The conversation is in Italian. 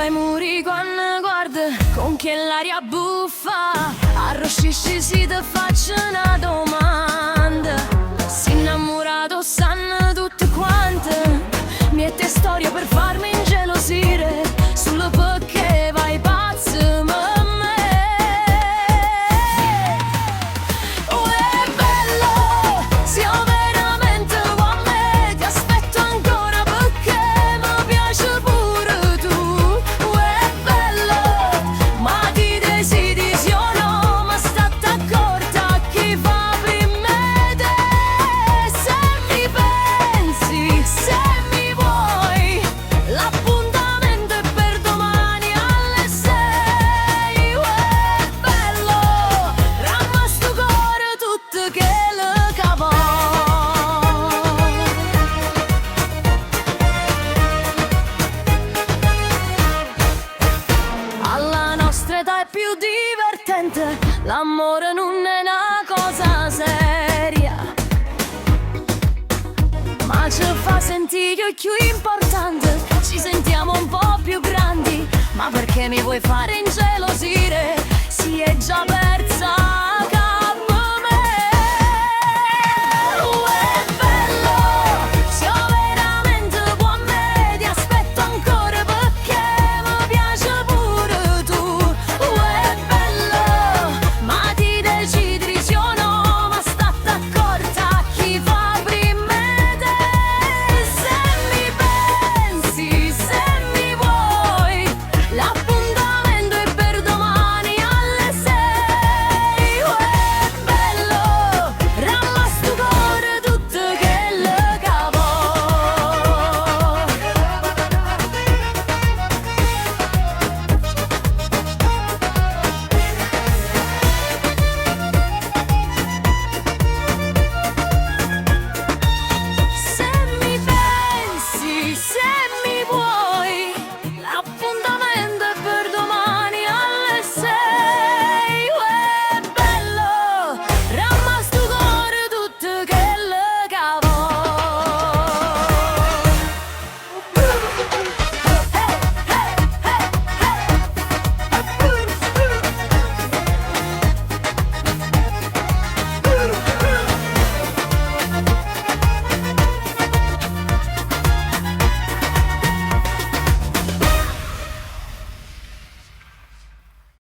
ai muri quando guarda con che l'aria buffa. Arrossisci si te faccio una domanda: si innamorato sanno tutte quante miette storie per farmi ingelosire solo perché vai pazzo ma me. Oh, è bello, siamo veramente con me. Ti aspetto ancora perché mi piace pure tu. Oh, è bello, ma ti desideri o no? Ma state accorta a chi fa per me te. Se mi pensi, se mi vuoi, l'appuntamento è per domani alle 6. Oh, è bello, ramma sto cuore tutto che lo cavò. Alla nostra età è più divertente, l'amore non è una cosa seria, ma ci fa sentire più importante, ci sentiamo un po' più grandi. Ma perché mi vuoi fare ingelosire? Si è già persa.